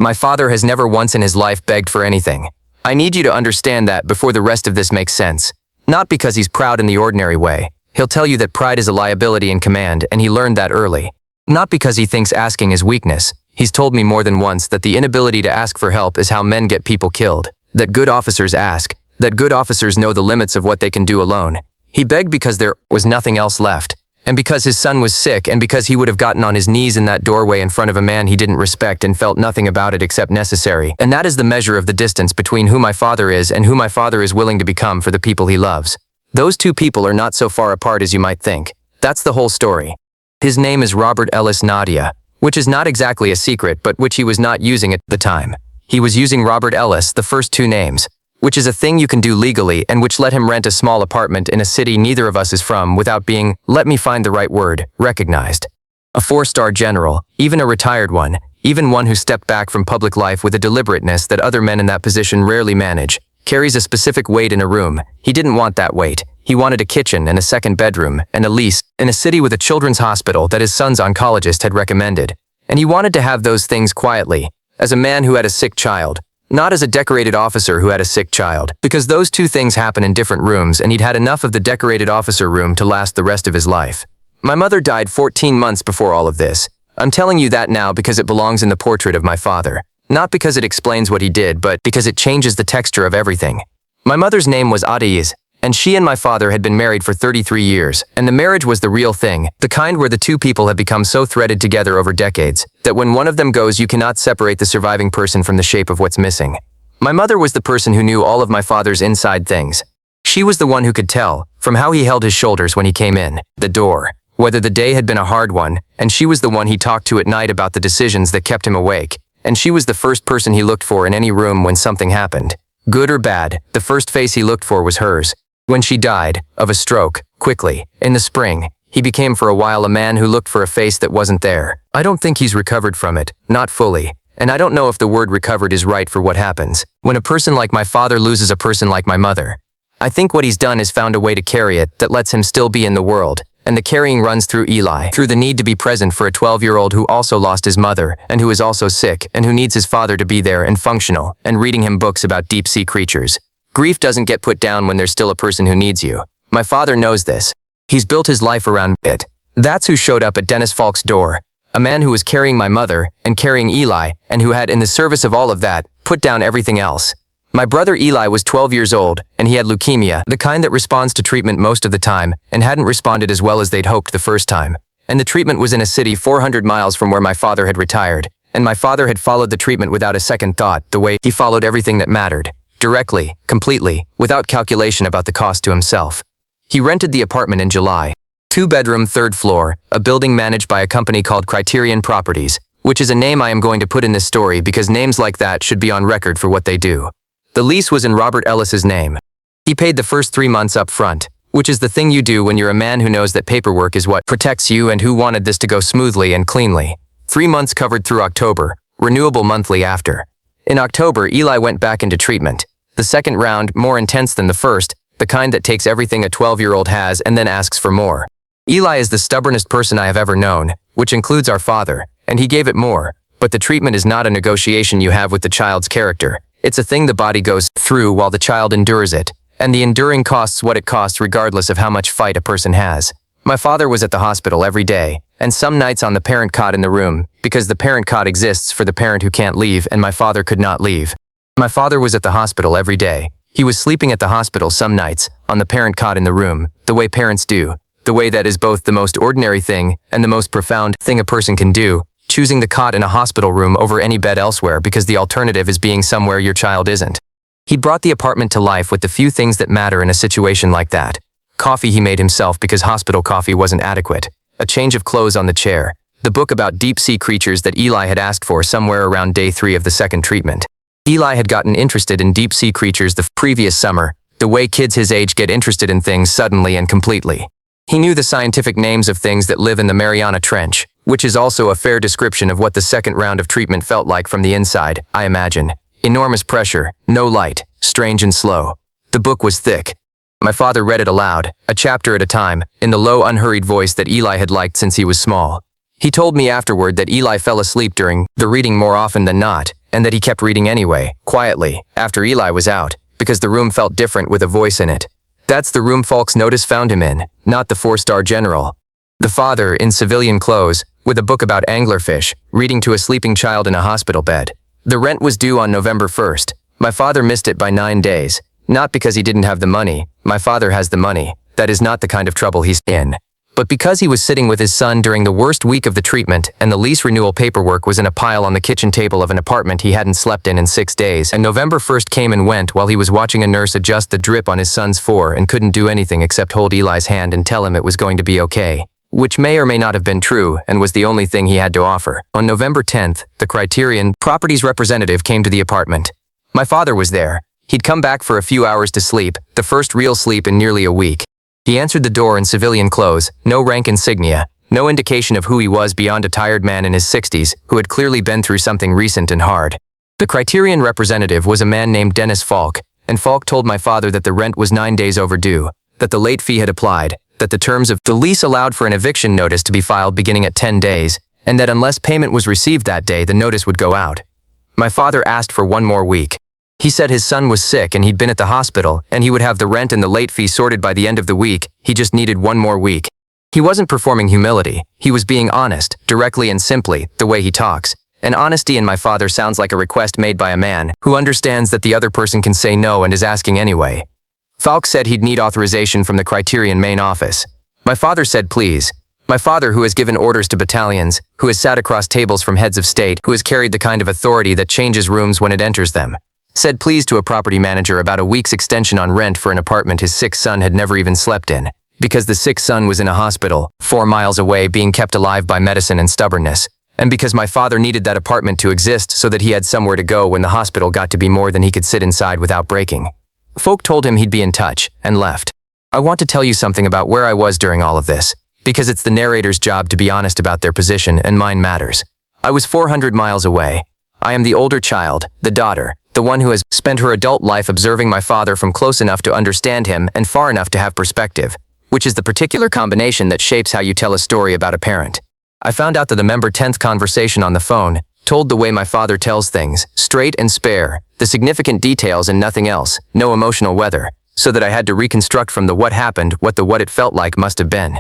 My father has never once in his life begged for anything. I need you to understand that before the rest of this makes sense. Not because he's proud in the ordinary way. He'll tell you that pride is a liability in command, and he learned that early. Not because he thinks asking is weakness. He's told me more than once that the inability to ask for help is how men get people killed. That good officers ask. That good officers know the limits of what they can do alone. He begged because there was nothing else left. And because his son was sick, and because he would have gotten on his knees in that doorway in front of a man he didn't respect and felt nothing about it except necessary. And that is the measure of the distance between who my father is and who my father is willing to become for the people he loves. Those two people are not so far apart as you might think. That's the whole story. His name is Robert Ellis Nadia, which is not exactly a secret, but which he was not using at the time. He was using Robert Ellis, the first two names, which is a thing you can do legally and which let him rent a small apartment in a city neither of us is from without being, let me find the right word, recognized. A 4-star general, even a retired one, even one who stepped back from public life with a deliberateness that other men in that position rarely manage, carries a specific weight in a room. He didn't want that weight. He wanted a kitchen and a second bedroom and a lease in a city with a children's hospital that his son's oncologist had recommended. And he wanted to have those things quietly, as a man who had a sick child. Not as a decorated officer who had a sick child, because those two things happen in different rooms and he'd had enough of the decorated officer room to last the rest of his life. My mother died 14 months before all of this. I'm telling you that now because it belongs in the portrait of my father. Not because it explains what he did, but because it changes the texture of everything. My mother's name was Adaiz, and she and my father had been married for 33 years, and the marriage was the real thing, the kind where the two people have become so threaded together over decades, that when one of them goes you cannot separate the surviving person from the shape of what's missing. My mother was the person who knew all of my father's inside things. She was the one who could tell, from how he held his shoulders when he came in the door, whether the day had been a hard one, and she was the one he talked to at night about the decisions that kept him awake, and she was the first person he looked for in any room when something happened. Good or bad, the first face he looked for was hers. When she died, of a stroke, quickly, in the spring, he became for a while a man who looked for a face that wasn't there. I don't think he's recovered from it, not fully, and I don't know if the word recovered is right for what happens when a person like my father loses a person like my mother. I think what he's done is found a way to carry it that lets him still be in the world, and the carrying runs through Eli, through the need to be present for a 12-year-old who also lost his mother, and who is also sick, and who needs his father to be there and functional, and reading him books about deep-sea creatures. Grief doesn't get put down when there's still a person who needs you. My father knows this. He's built his life around it. That's who showed up at Dennis Falk's door. A man who was carrying my mother, and carrying Eli, and who had, in the service of all of that, put down everything else. My brother Eli was 12 years old, and he had leukemia, the kind that responds to treatment most of the time, and hadn't responded as well as they'd hoped the first time. And the treatment was in a city 400 miles from where my father had retired, and my father had followed the treatment without a second thought, the way he followed everything that mattered. Directly, completely, without calculation about the cost to himself. He rented the apartment in July. 2-bedroom, 3rd floor, a building managed by a company called Criterion Properties, which is a name I am going to put in this story because names like that should be on record for what they do. The lease was in Robert Ellis's name. He paid the first 3 months up front, which is the thing you do when you're a man who knows that paperwork is what protects you and who wanted this to go smoothly and cleanly. 3 months covered through October, renewable monthly after. In October, Eli went back into treatment. The second round, more intense than the first, the kind that takes everything a 12-year-old has and then asks for more. Eli is the stubbornest person I have ever known, which includes our father, and he gave it more, but the treatment is not a negotiation you have with the child's character. It's a thing the body goes through while the child endures it, and the enduring costs what it costs regardless of how much fight a person has. My father was at the hospital every day, and some nights on the parent cot in the room, because the parent cot exists for the parent who can't leave and my father could not leave. My father was at the hospital every day. He was sleeping at the hospital some nights, on the parent cot in the room, the way parents do, the way that is both the most ordinary thing and the most profound thing a person can do, choosing the cot in a hospital room over any bed elsewhere because the alternative is being somewhere your child isn't. He brought the apartment to life with the few things that matter in a situation like that. Coffee he made himself because hospital coffee wasn't adequate. A change of clothes on the chair. The book about deep-sea creatures that Eli had asked for somewhere around day 3 of the second treatment. Eli had gotten interested in deep-sea creatures the previous summer, the way kids his age get interested in things suddenly and completely. He knew the scientific names of things that live in the Mariana Trench, which is also a fair description of what the second round of treatment felt like from the inside, I imagine. Enormous pressure, no light, strange and slow. The book was thick. My father read it aloud, a chapter at a time, in the low, unhurried voice that Eli had liked since he was small. He told me afterward that Eli fell asleep during the reading more often than not, and that he kept reading anyway, quietly, after Eli was out, because the room felt different with a voice in it. That's the room Falk's notice found him in, not the 4-star general. The father, in civilian clothes, with a book about anglerfish, reading to a sleeping child in a hospital bed. The rent was due on November 1st. My father missed it by 9 days. Not because he didn't have the money. My father has the money. That is not the kind of trouble he's in. But because he was sitting with his son during the worst week of the treatment and the lease renewal paperwork was in a pile on the kitchen table of an apartment he hadn't slept in 6 days, and November 1st came and went while he was watching a nurse adjust the drip on his son's 4 and couldn't do anything except hold Eli's hand and tell him it was going to be okay. Which may or may not have been true and was the only thing he had to offer. On November 10th, the Criterion Properties representative came to the apartment. My father was there. He'd come back for a few hours to sleep, the first real sleep in nearly a week. He answered the door in civilian clothes, no rank insignia, no indication of who he was beyond a tired man in his 60s who had clearly been through something recent and hard. The Criterion representative was a man named Dennis Falk, and Falk told my father that the rent was 9 days overdue, that the late fee had applied, that the terms of the lease allowed for an eviction notice to be filed beginning at 10 days, and that unless payment was received that day, the notice would go out. My father asked for 1 more week. He said his son was sick and he'd been at the hospital, and he would have the rent and the late fee sorted by the end of the week. He just needed 1 more week. He wasn't performing humility. He was being honest, directly and simply, the way he talks. And honesty in my father sounds like a request made by a man who understands that the other person can say no and is asking anyway. Falk said he'd need authorization from the Criterion main office. My father said please. My father, who has given orders to battalions, who has sat across tables from heads of state, who has carried the kind of authority that changes rooms when it enters them, said please to a property manager about a week's extension on rent for an apartment his sick son had never even slept in, because the sick son was in a hospital, 4 miles away, being kept alive by medicine and stubbornness, and because my father needed that apartment to exist so that he had somewhere to go when the hospital got to be more than he could sit inside without breaking. Folk told him he'd be in touch, and left. I want to tell you something about where I was during all of this, because it's the narrator's job to be honest about their position, and mine matters. I was 400 miles away. I am the older child, the daughter, the one who has spent her adult life observing my father from close enough to understand him and far enough to have perspective, which is the particular combination that shapes how you tell a story about a parent. I found out that the November 10th conversation on the phone, told the way my father tells things, straight and spare, the significant details and nothing else, no emotional weather, so that I had to reconstruct from the what happened what it felt like must have been.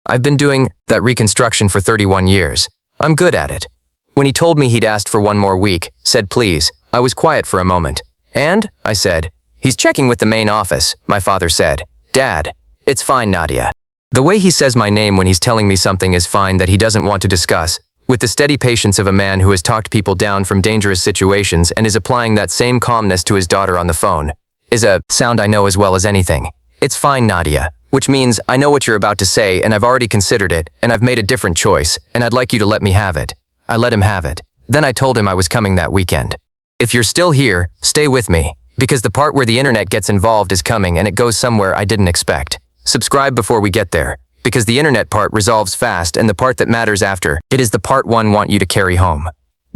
I've been doing that reconstruction for 31 years. I'm good at it. When he told me he'd asked for 1 more week, said please, I was quiet for a moment. And, I said, he's checking with the main office, my father said. Dad, it's fine, Nadia. The way he says my name when he's telling me something is fine that he doesn't want to discuss, with the steady patience of a man who has talked people down from dangerous situations and is applying that same calmness to his daughter on the phone, is a sound I know as well as anything. It's fine, Nadia, which means I know what you're about to say and I've already considered it and I've made a different choice and I'd like you to let me have it. I let him have it. Then I told him I was coming that weekend. If you're still here, stay with me, because the part where the internet gets involved is coming and it goes somewhere I didn't expect. Subscribe before we get there, because the internet part resolves fast and the part that matters after, it is the part one want you to carry home.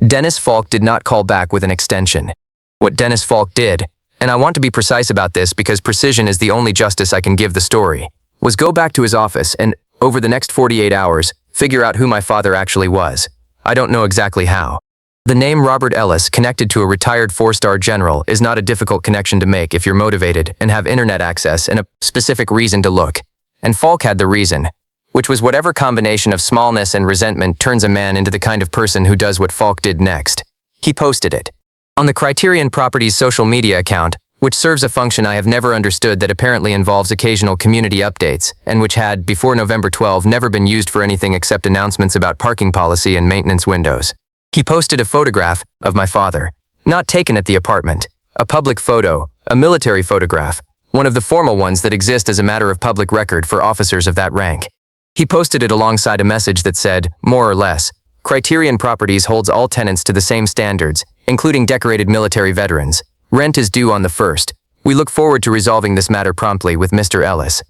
Dennis Falk did not call back with an extension. What Dennis Falk did, and I want to be precise about this because precision is the only justice I can give the story, was go back to his office and, over the next 48 hours, figure out who my father actually was. I don't know exactly how. The name Robert Ellis connected to a retired 4-star general is not a difficult connection to make if you're motivated and have internet access and a specific reason to look. And Falk had the reason, which was whatever combination of smallness and resentment turns a man into the kind of person who does what Falk did next. He posted it on the Criterion Properties social media account, which serves a function I have never understood that apparently involves occasional community updates, and which had, before November 12, never been used for anything except announcements about parking policy and maintenance windows. He posted a photograph of my father, not taken at the apartment, a public photo, a military photograph, one of the formal ones that exist as a matter of public record for officers of that rank. He posted it alongside a message that said, more or less, Criterion Properties holds all tenants to the same standards, including decorated military veterans. Rent is due on the 1st. We look forward to resolving this matter promptly with Mr. Ellis.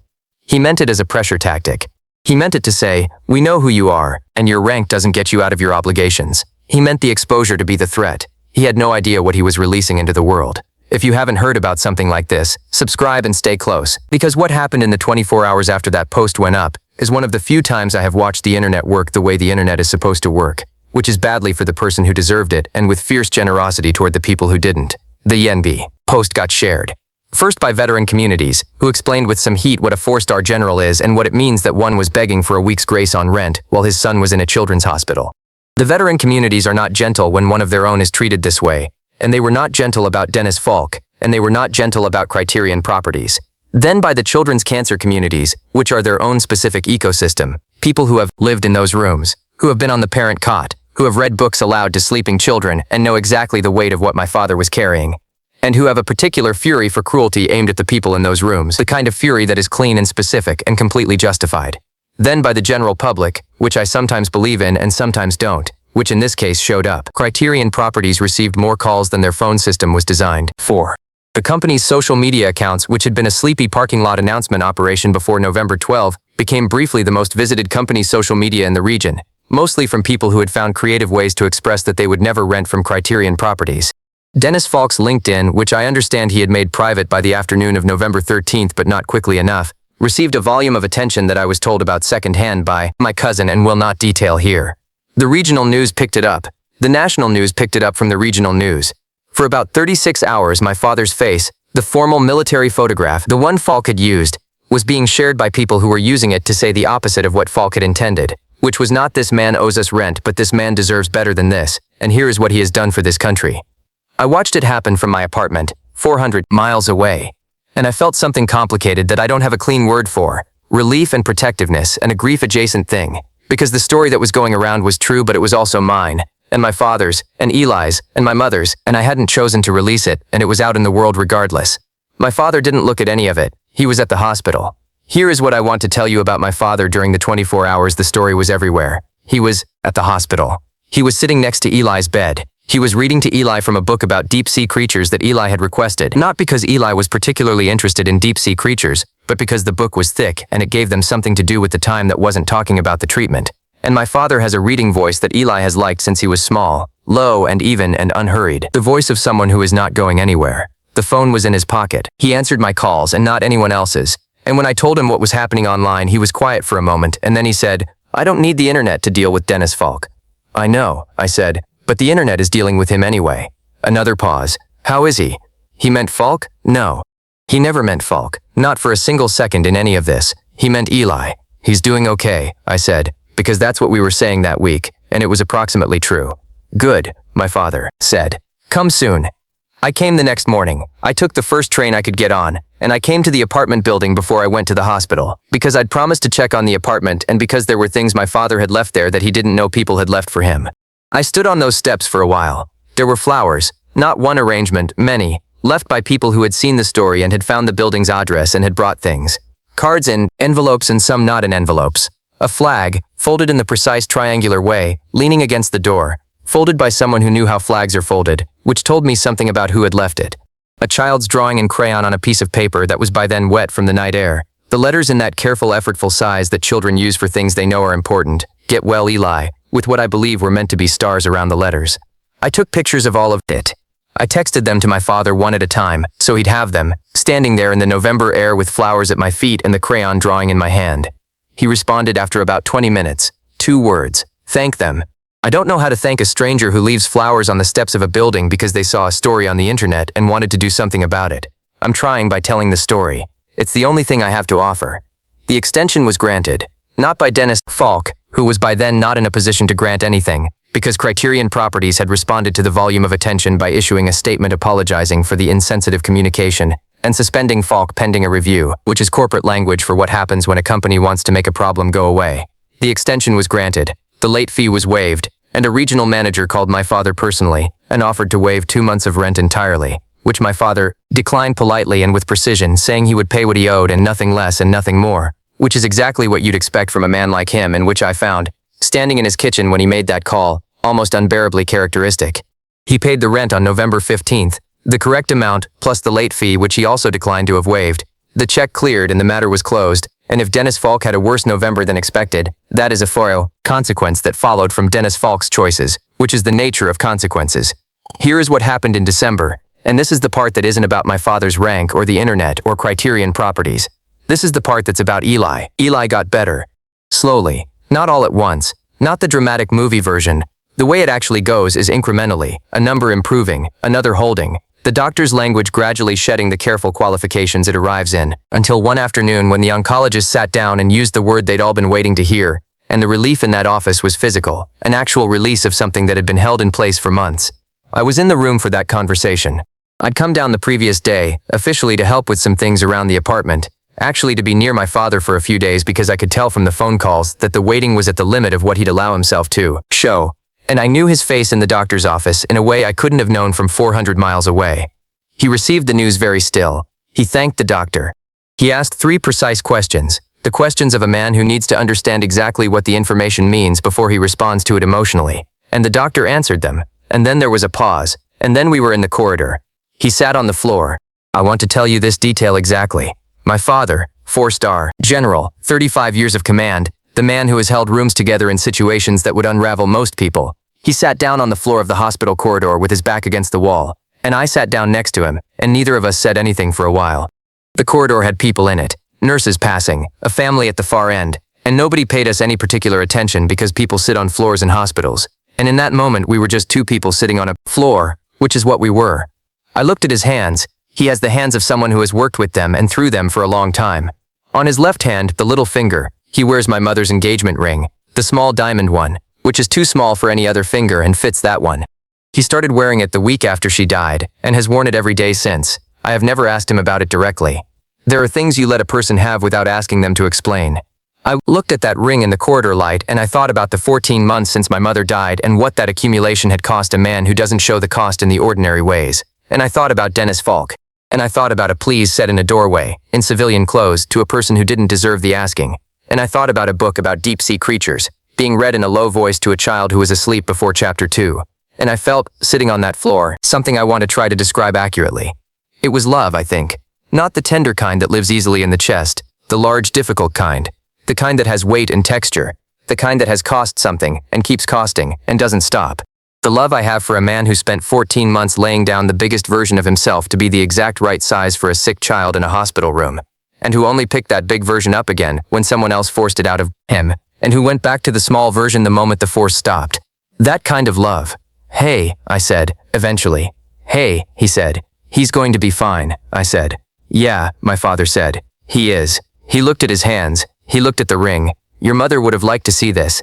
He meant it as a pressure tactic. He meant it to say, we know who you are, and your rank doesn't get you out of your obligations. He meant the exposure to be the threat. He had no idea what he was releasing into the world. If you haven't heard about something like this, subscribe and stay close, because what happened in the 24 hours after that post went up is one of the few times I have watched the internet work the way the internet is supposed to work. which is badly for the person who deserved it and with fierce generosity toward the people who didn't. The Yenbi post got shared. First by veteran communities, who explained with some heat what a 4-star general is and what it means that one was begging for a week's grace on rent while his son was in a children's hospital. The veteran communities are not gentle when one of their own is treated this way, and they were not gentle about Dennis Falk, and they were not gentle about Criterion Properties. Then by the children's cancer communities, which are their own specific ecosystem, people who have lived in those rooms, who have been on the parent cot, who have read books aloud to sleeping children and know exactly the weight of what my father was carrying, and who have a particular fury for cruelty aimed at the people in those rooms, the kind of fury that is clean and specific and completely justified. Then by the general public, which I sometimes believe in and sometimes don't, which in this case showed up. Criterion Properties received more calls than their phone system was designed for. The company's social media accounts, which had been a sleepy parking lot announcement operation before November 12, became briefly the most visited company social media in the region, mostly from people who had found creative ways to express that they would never rent from Criterion Properties. Dennis Falk's LinkedIn, which I understand he had made private by the afternoon of November 13th but not quickly enough, received a volume of attention that I was told about secondhand by my cousin and will not detail here. The regional news picked it up. The national news picked it up from the regional news. For about 36 hours my father's face, the formal military photograph, the one Falk had used, was being shared by people who were using it to say the opposite of what Falk had intended, which was not this man owes us rent but this man deserves better than this, and here is what he has done for this country. I watched it happen from my apartment, 400 miles away, and I felt something complicated that I don't have a clean word for, relief and protectiveness and a grief-adjacent thing, because the story that was going around was true but it was also mine, and my father's, and Eli's, and my mother's, and I hadn't chosen to release it, and it was out in the world regardless. My father didn't look at any of it, he was at the hospital. Here is what I want to tell you about my father during the 24 hours the story was everywhere. He was at the hospital. He was sitting next to Eli's bed. He was reading to Eli from a book about deep-sea creatures that Eli had requested, not because Eli was particularly interested in deep-sea creatures, but because the book was thick and it gave them something to do with the time that wasn't talking about the treatment. And my father has a reading voice that Eli has liked since he was small, low and even and unhurried, the voice of someone who is not going anywhere. The phone was in his pocket. He answered my calls and not anyone else's, and when I told him what was happening online, he was quiet for a moment, and then he said, "I don't need the internet to deal with Dennis Falk." "I know," I said, "but the internet is dealing with him anyway." Another pause. "How is he?" "He meant Falk?" "No. He never meant Falk. Not for a single second in any of this. He meant Eli." "He's doing okay," I said, because that's what we were saying that week, and it was approximately true. "Good," my father said. "Come soon." I came the next morning. I took the first train I could get on, and I came to the apartment building before I went to the hospital, because I'd promised to check on the apartment and because there were things my father had left there that he didn't know people had left for him. I stood on those steps for a while. There were flowers, not one arrangement, many, left by people who had seen the story and had found the building's address and had brought things. Cards in envelopes and some not in envelopes. A flag, folded in the precise triangular way, leaning against the door, folded by someone who knew how flags are folded, which told me something about who had left it. A child's drawing in crayon on a piece of paper that was by then wet from the night air. The letters in that careful, effortful size that children use for things they know are important. "Get well, Eli," with what I believe were meant to be stars around the letters. I took pictures of all of it. I texted them to my father one at a time, so he'd have them, standing there in the November air with flowers at my feet and the crayon drawing in my hand. He responded after about 20 minutes. 2 words. "Thank them." I don't know how to thank a stranger who leaves flowers on the steps of a building because they saw a story on the internet and wanted to do something about it. I'm trying by telling the story. It's the only thing I have to offer. The extension was granted, not by Dennis Falk, who was by then not in a position to grant anything, because Criterion Properties had responded to the volume of attention by issuing a statement apologizing for the insensitive communication and suspending Falk pending a review, which is corporate language for what happens when a company wants to make a problem go away. The extension was granted, the late fee was waived, and a regional manager called my father personally and offered to waive 2 months of rent entirely, which my father declined politely and with precision, saying he would pay what he owed and nothing less and nothing more, which is exactly what you'd expect from a man like him, and which I found, standing in his kitchen when he made that call, almost unbearably characteristic. He paid the rent on November 15th, the correct amount plus the late fee, which he also declined to have waived. The check cleared and the matter was closed, and if Dennis Falk had a worse November than expected, that is a foil consequence that followed from Dennis Falk's choices, which is the nature of consequences. Here is what happened in December, and this is the part that isn't about my father's rank or the internet or Criterion Properties. This is the part that's about Eli. Eli got better. Slowly. Not all at once. Not the dramatic movie version, The way it actually goes is incrementally, a number improving, another holding, the doctor's language gradually shedding the careful qualifications it arrives in, until one afternoon when the oncologist sat down and used the word they'd all been waiting to hear, and the relief in that office was physical, an actual release of something that had been held in place for months. I was in the room for that conversation. I'd come down the previous day, officially to help with some things around the apartment, actually to be near my father for a few days because I could tell from the phone calls that the waiting was at the limit of what he'd allow himself to show. And I knew his face in the doctor's office in a way I couldn't have known from 400 miles away. He received the news very still. He thanked the doctor. He asked 3 precise questions, the questions of a man who needs to understand exactly what the information means before he responds to it emotionally. And the doctor answered them, and then there was a pause, and then we were in the corridor. He sat on the floor. I want to tell you this detail exactly. My father, 4-star, general, 35 years of command, the man who has held rooms together in situations that would unravel most people. He sat down on the floor of the hospital corridor with his back against the wall, and I sat down next to him, and neither of us said anything for a while. The corridor had people in it, nurses passing, a family at the far end, and nobody paid us any particular attention because people sit on floors in hospitals, and in that moment we were just 2 people sitting on a floor, which is what we were. I looked at his hands. He has the hands of someone who has worked with them and through them for a long time. On his left hand, the little finger, he wears my mother's engagement ring, the small diamond one, which is too small for any other finger and fits that one. He started wearing it the week after she died, and has worn it every day since. I have never asked him about it directly. There are things you let a person have without asking them to explain. I looked at that ring in the corridor light and I thought about the 14 months since my mother died and what that accumulation had cost a man who doesn't show the cost in the ordinary ways. And I thought about Dennis Falk. And I thought about a please said in a doorway, in civilian clothes, to a person who didn't deserve the asking. And I thought about a book about deep-sea creatures, being read in a low voice to a child who was asleep before chapter 2. And I felt, sitting on that floor, something I want to try to describe accurately. It was love, I think. Not the tender kind that lives easily in the chest, the large, difficult kind. The kind that has weight and texture. The kind that has cost something, and keeps costing, and doesn't stop. The love I have for a man who spent 14 months laying down the biggest version of himself to be the exact right size for a sick child in a hospital room. And who only picked that big version up again when someone else forced it out of him. And who went back to the small version the moment the force stopped. That kind of love. Hey, I said, eventually. Hey, he said. He's going to be fine, I said. Yeah, my father said. He is. He looked at his hands. He looked at the ring. Your mother would have liked to see this.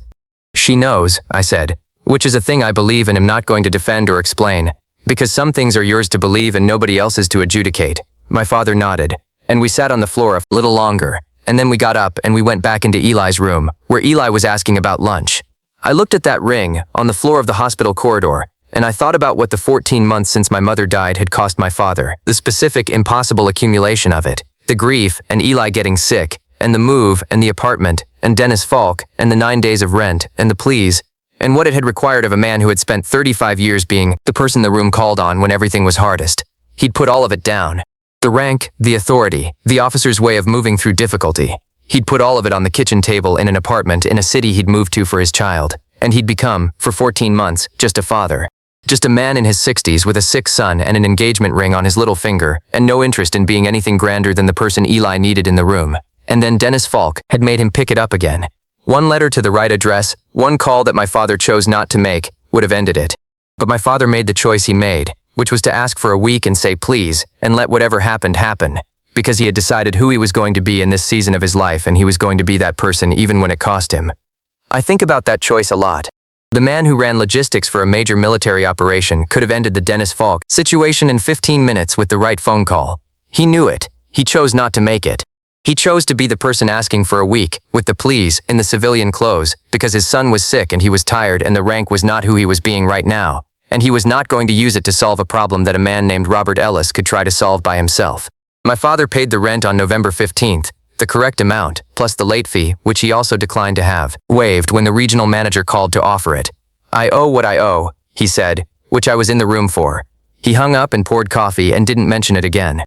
She knows, I said. Which is a thing I believe and am not going to defend or explain. Because some things are yours to believe and nobody else's to adjudicate. My father nodded. And we sat on the floor a little longer. And then we got up and we went back into Eli's room, where Eli was asking about lunch. I looked at that ring, on the floor of the hospital corridor, and I thought about what the 14 months since my mother died had cost my father, the specific, impossible accumulation of it, the grief, and Eli getting sick, and the move, and the apartment, and Dennis Falk, and the 9 days of rent, and the pleas, and what it had required of a man who had spent 35 years being the person the room called on when everything was hardest. He'd put all of it down. The rank, the authority, the officer's way of moving through difficulty. He'd put all of it on the kitchen table in an apartment in a city he'd moved to for his child. And he'd become, for 14 months, just a father. Just a man in his 60s with a sick son and an engagement ring on his little finger, and no interest in being anything grander than the person Eli needed in the room. And then Dennis Falk had made him pick it up again. One letter to the right address, one call that my father chose not to make, would have ended it. But my father made the choice he made, which was to ask for a week and say please, and let whatever happened happen, because he had decided who he was going to be in this season of his life and he was going to be that person even when it cost him. I think about that choice a lot. The man who ran logistics for a major military operation could have ended the Dennis Falk situation in 15 minutes with the right phone call. He knew it. He chose not to make it. He chose to be the person asking for a week, with the pleas, in the civilian clothes, because his son was sick and he was tired and the rank was not who he was being right now. And he was not going to use it to solve a problem that a man named Robert Ellis could try to solve by himself. My father paid the rent on November 15th, the correct amount, plus the late fee, which he also declined to have, waived when the regional manager called to offer it. I owe what I owe, he said, which I was in the room for. He hung up and poured coffee and didn't mention it again.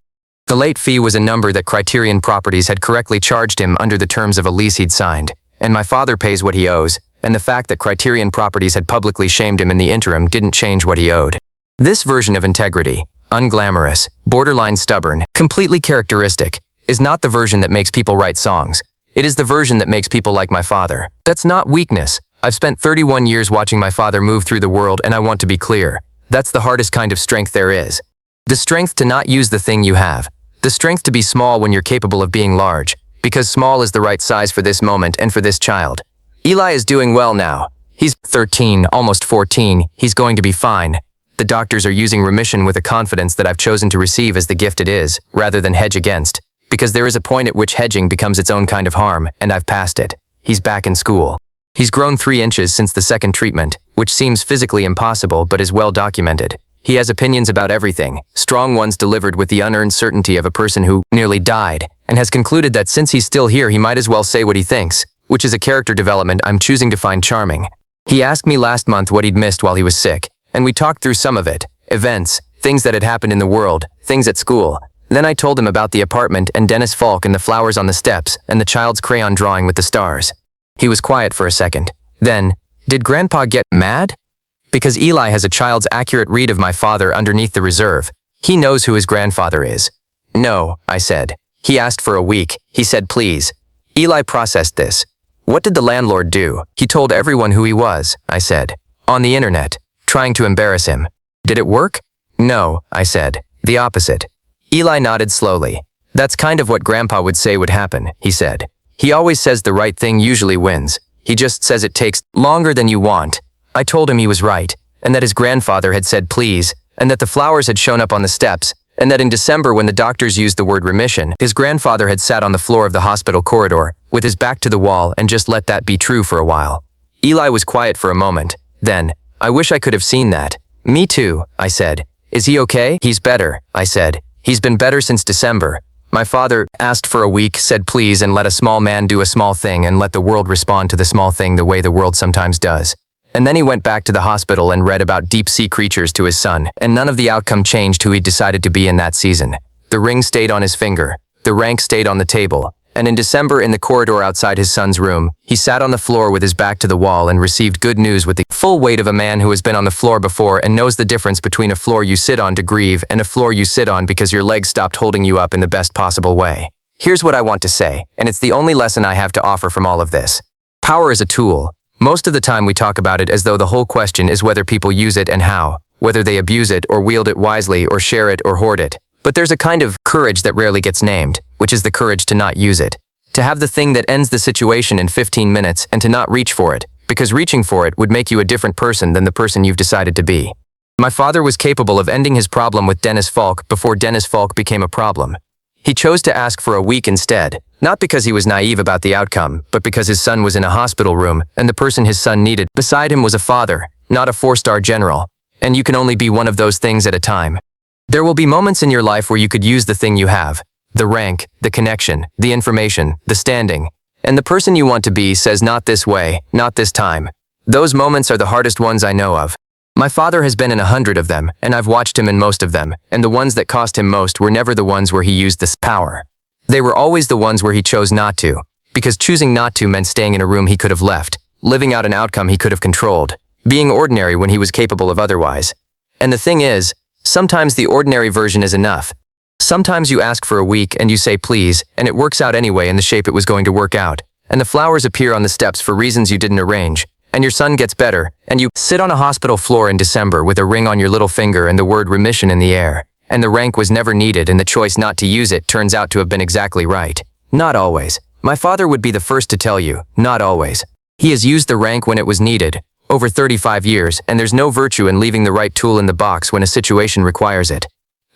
The late fee was a number that Criterion Properties had correctly charged him under the terms of a lease he'd signed, and my father pays what he owes, and the fact that Criterion Properties had publicly shamed him in the interim didn't change what he owed. This version of integrity, unglamorous, borderline stubborn, completely characteristic, is not the version that makes people write songs. It is the version that makes people like my father. That's not weakness. I've spent 31 years watching my father move through the world, and I want to be clear. That's the hardest kind of strength there is. The strength to not use the thing you have. The strength to be small when you're capable of being large, because small is the right size for this moment and for this child. Eli is doing well now. He's 13, almost 14. He's going to be fine. The doctors are using remission with a confidence that I've chosen to receive as the gift it is, rather than hedge against, because there is a point at which hedging becomes its own kind of harm, and I've passed it. He's back in school. He's grown 3 inches since the second treatment, which seems physically impossible but is well documented. He has opinions about everything, strong ones delivered with the unearned certainty of a person who nearly died, and has concluded that since he's still here he might as well say what he thinks, which is a character development I'm choosing to find charming. He asked me last month what he'd missed while he was sick, and we talked through some of it, events, things that had happened in the world, things at school. Then I told him about the apartment and Dennis Falk and the flowers on the steps and the child's crayon drawing with the stars. He was quiet for a second. Then, did Grandpa get mad? Because Eli has a child's accurate read of my father underneath the reserve. He knows who his grandfather is. No, I said. He asked for a week. He said please. Eli processed this. What did the landlord do? He told everyone who he was, I said. On the internet, trying to embarrass him. Did it work? No, I said. The opposite. Eli nodded slowly. That's kind of what Grandpa would say would happen, he said. He always says the right thing usually wins. He just says it takes longer than you want. I told him he was right, and that his grandfather had said please, and that the flowers had shown up on the steps, and that in December when the doctors used the word remission, his grandfather had sat on the floor of the hospital corridor, with his back to the wall, and just let that be true for a while. Eli was quiet for a moment. Then, I wish I could have seen that. Me too, I said. Is he okay? He's better, I said. He's been better since December. My father asked for a week, said please, and let a small man do a small thing and let the world respond to the small thing the way the world sometimes does. And then he went back to the hospital and read about deep-sea creatures to his son, and none of the outcome changed who he decided to be in that season. The ring stayed on his finger. The rank stayed on the table. And in December, in the corridor outside his son's room, he sat on the floor with his back to the wall and received good news with the full weight of a man who has been on the floor before and knows the difference between a floor you sit on to grieve and a floor you sit on because your legs stopped holding you up in the best possible way. Here's what I want to say, and it's the only lesson I have to offer from all of this. Power is a tool. Most of the time we talk about it as though the whole question is whether people use it and how, whether they abuse it or wield it wisely or share it or hoard it. But there's a kind of courage that rarely gets named, which is the courage to not use it. To have the thing that ends the situation in 15 minutes and to not reach for it, because reaching for it would make you a different person than the person you've decided to be. My father was capable of ending his problem with Dennis Falk before Dennis Falk became a problem. He chose to ask for a week instead, not because he was naive about the outcome, but because his son was in a hospital room and the person his son needed beside him was a father, not a 4-star general, and you can only be one of those things at a time. There will be moments in your life where you could use the thing you have, the rank, the connection, the information, the standing, and the person you want to be says not this way, not this time. Those moments are the hardest ones I know of. My father has been in 100 of them, and I've watched him in most of them, and the ones that cost him most were never the ones where he used this power. They were always the ones where he chose not to, because choosing not to meant staying in a room he could have left, living out an outcome he could have controlled, being ordinary when he was capable of otherwise. And the thing is, sometimes the ordinary version is enough. Sometimes you ask for a week and you say please, and it works out anyway in the shape it was going to work out, and the flowers appear on the steps for reasons you didn't arrange, and your son gets better, and you sit on a hospital floor in December with a ring on your little finger and the word remission in the air, and the rank was never needed and the choice not to use it turns out to have been exactly right. Not always. My father would be the first to tell you, not always. He has used the rank when it was needed, over 35 years, and there's no virtue in leaving the right tool in the box when a situation requires it.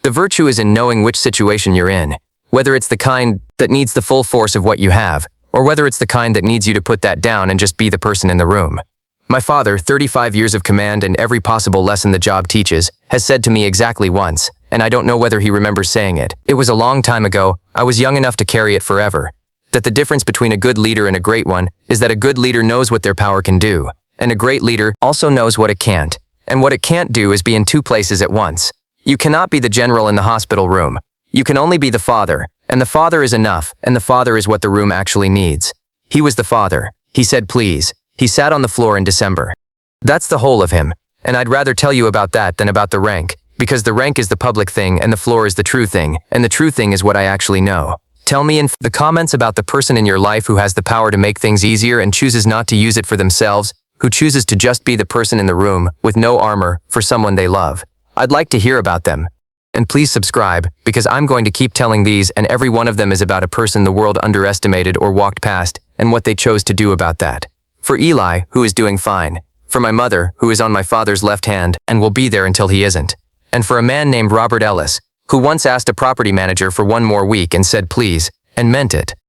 The virtue is in knowing which situation you're in, whether it's the kind that needs the full force of what you have, or whether it's the kind that needs you to put that down and just be the person in the room. My father, 35 years of command and every possible lesson the job teaches, has said to me exactly once, and I don't know whether he remembers saying it. It was a long time ago, I was young enough to carry it forever, that the difference between a good leader and a great one is that a good leader knows what their power can do, and a great leader also knows what it can't. And what it can't do is be in 2 places at once. You cannot be the general in the hospital room. You can only be the father, and the father is enough, and the father is what the room actually needs. He was the father. He said please. He sat on the floor in December. That's the whole of him, and I'd rather tell you about that than about the rank, because the rank is the public thing and the floor is the true thing, and the true thing is what I actually know. Tell me in the comments about the person in your life who has the power to make things easier and chooses not to use it for themselves, who chooses to just be the person in the room with no armor for someone they love. I'd like to hear about them. And please subscribe, because I'm going to keep telling these, and every one of them is about a person the world underestimated or walked past, and what they chose to do about that. For Eli, who is doing fine. For my mother, who is on my father's left hand, and will be there until he isn't. And for a man named Robert Ellis, who once asked a property manager for one more week and said please, and meant it.